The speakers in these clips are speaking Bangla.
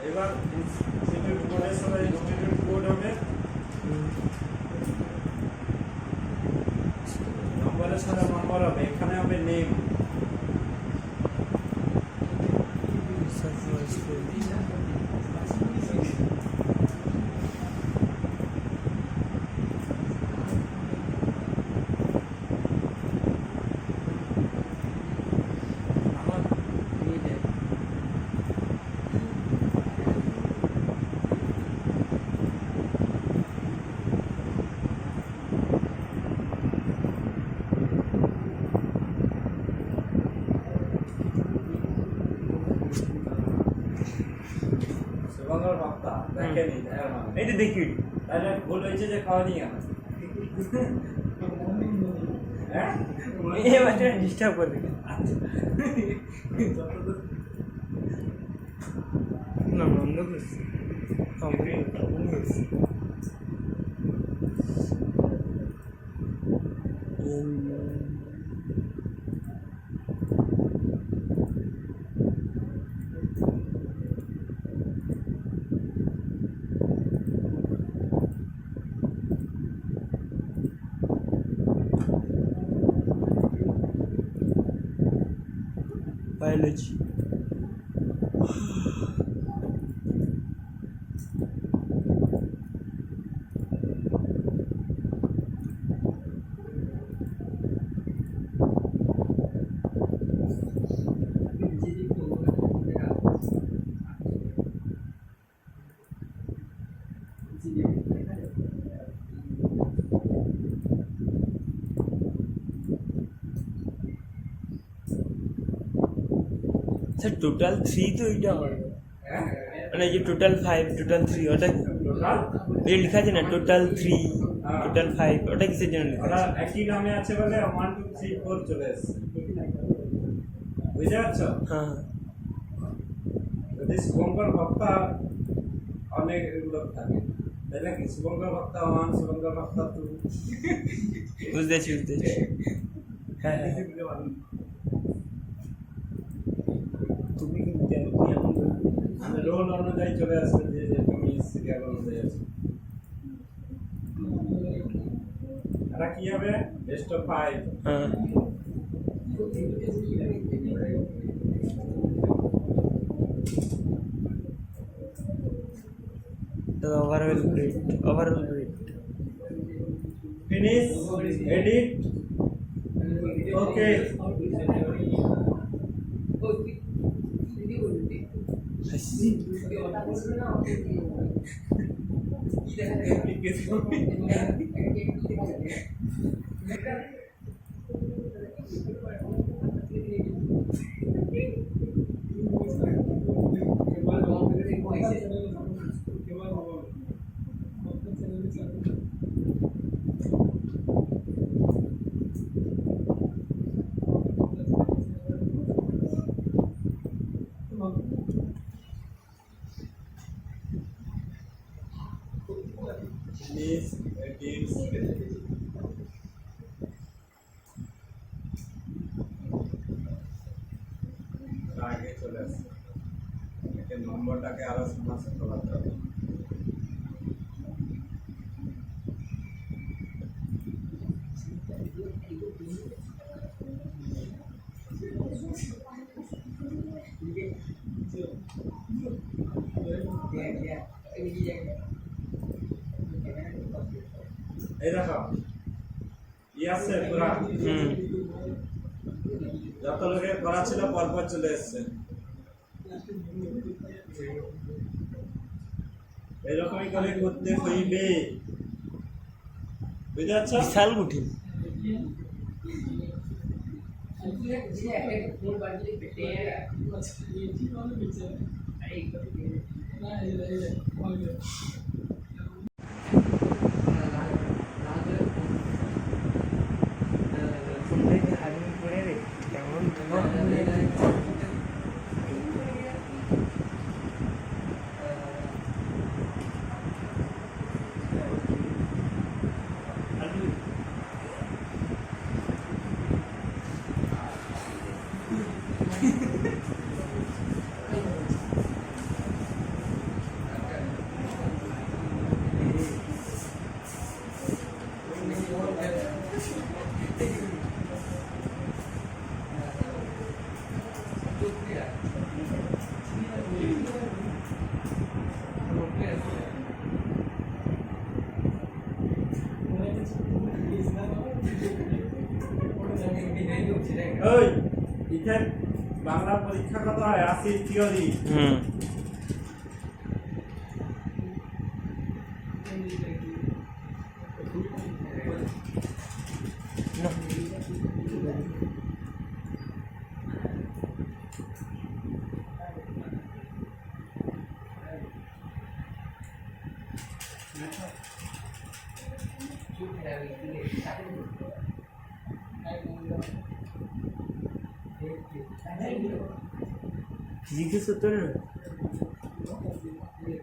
এবার ইনস্টিটিউট বোর্ডের সবাই ইনস্টিটিউট বোর্ড হবে, নম্বরের সাথে নম্বর হবে, এখানে হবে নেম। শুভঙ্কর ভক্তা দেখেনি, এই তো দেখি তাহলে ভুল হয়েছে যে খাওয়া নিয়ে আমার হ্যাঁ এই বাচ্চাটা ডিস্টার্ব করবে না বন্ধ করছি biology. স্যার টোটাল 3 তো এটা হবে মানে যে টোটাল 5 টোটাল 3 ওটা এই লেখা আছে না টোটাল 3 টোটাল 5 ওটা কিসের জন্য লেখা ওরা আছে? একই নামে আছে বলে 1 2 3 4 চলে এসেছে, বুঝতে পারছো? হ্যাঁ যদি শুভঙ্কর ভক্তা অনেক এগুলো থাকে তাই নাকি, শুভঙ্কর ভক্তা 1 শুভঙ্কর ভক্তা 2 বুঝতেছি হ্যাঁ হ্যাঁ তুমি কিন্তু জানো কি এমন মানে রোল অনুযায়ী চলে আসবে যে যে তুমি সিরিয়াল অনুযায়ী আছে। এটা কি হবে? Best of 5। হ্যাঁ তো ওভারঅল গ্রেড ফিনিশ, এডিট, ওকে। Finish, edit, আগে চলে আসছে, একে নম্বরটাকে আরো সমাজে তোলাতে হবে। এই দেখো আছে পুরা, যত লোকের করা ছিল পরপর চলে এসছে, এরকমই করে করতে হইবে, বুঝতে পারছো? বিশাল কঠিন। ওই ইথে বাংলা পরীক্ষা কত হয় 80 থিওরি হুম না ফিজিক্সে 70 না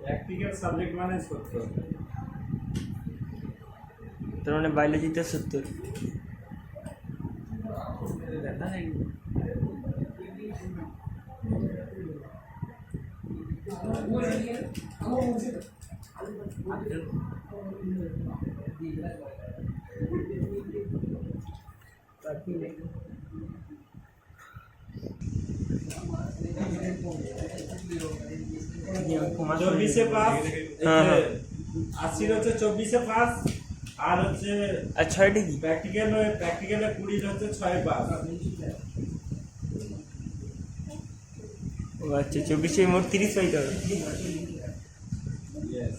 প্র্যাকটিক্যাল সাবজেক্ট মানে 70 তার মানে বায়োলজিতে 70 24 পাস হ্যাঁ, হ্যাঁ। 80 হচ্ছে 24 পাস আর হচ্ছে আর 6টা কি প্র্যাকটিক্যালে 20 হচ্ছে 6 পাস ও আচ্ছা 24 মোট 30 পাইতে হবে ইয়েস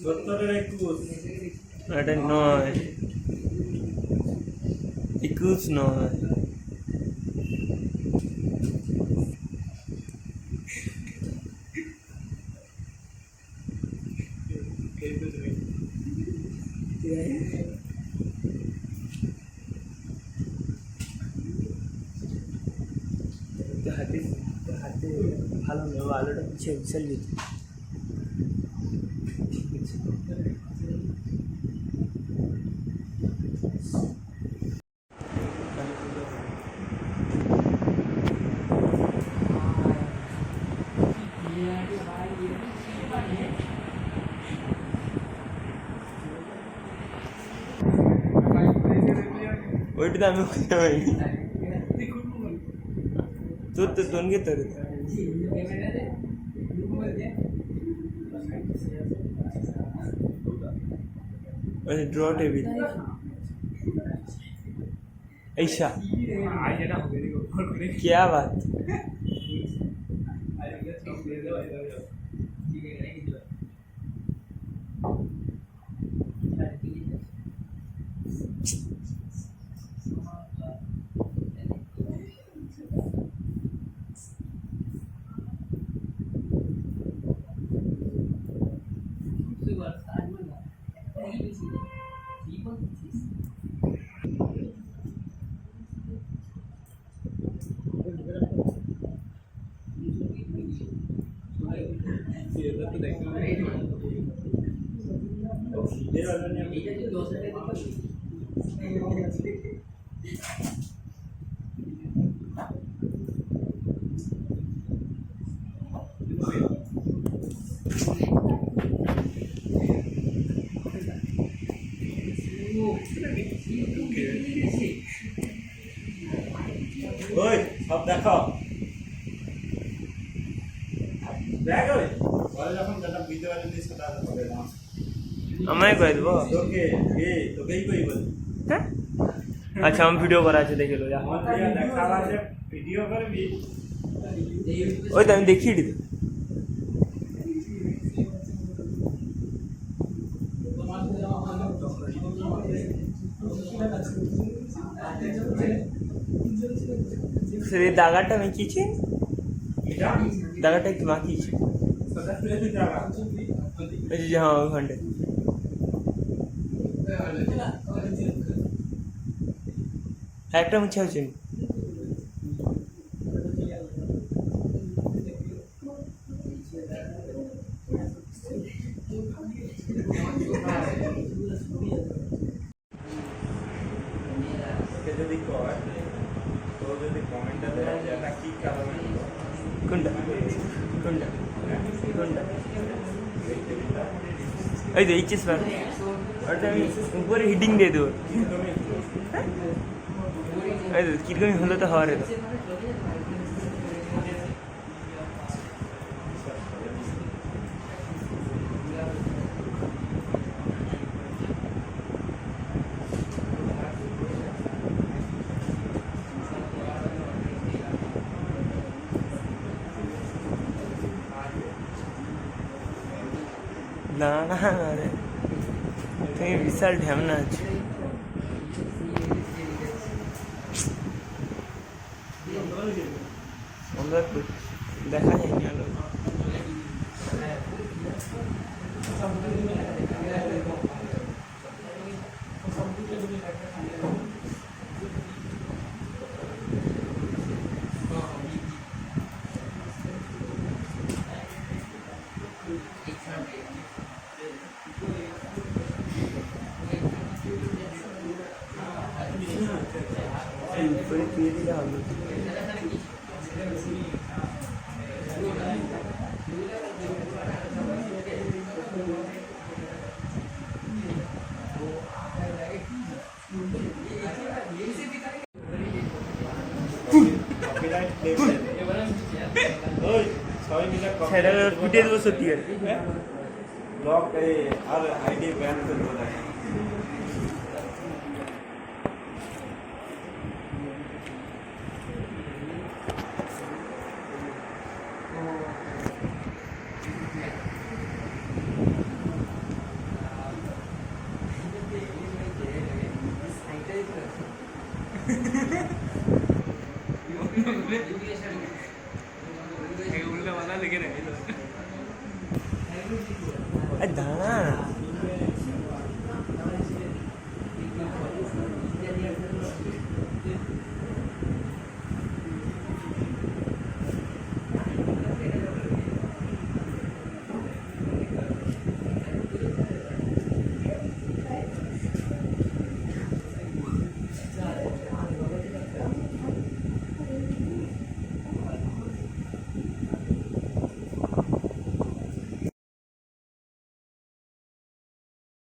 সত্তরের 21 এটা নয় 21 নয় হাতে হাতে ভালো নেওয়া আলোটা পিছিয়ে বিশাল যেত ওইটা আমি তোর তো তোনকে তোর ড্র টেবিল ऐसा क्या बात ওই সব দেখো দেখ ওই পরে যখন যেটা বুঝতে পারবি সেটা হবে না আমায় কয়ে দেবো তোকেই কই বল হ্যাঁ আচ্ছা আমি ভিডিও করা আছে দেখে লো যা আমার দেখা আছে ভিডিও করবি ওই তো আমি দেখিয়ে দিই সে দাগাটা মেকিয়েছি এটা দাগাটা একটু মাখিয়েছি সেটা তুই যাবা এই যে হ্যাঁ ওখানটা একটা মুছে হয়েছে যদি কয় তো যদি কমেন্টটা দেয় যে এটা কি কারণে কোনটা কোনটা কোনটা এই টেবিলটা এই যে এইচএস বার ওটা আমি উপরে হিডিং দিয়ে দেবো একদমই এই তো কিরকমই হলো তো হওয়ার দাঁড়া না রে, তুমি বিশাল ঢ্যামনা আছে। আমরা দেখা যায়নি আলো। উপরে তুলে দিলে হবে। সেটা পিটিয়ে দেবো সত্যি আর ব্লক আর আইডি ব্যান করে দেবো। দাঁড়া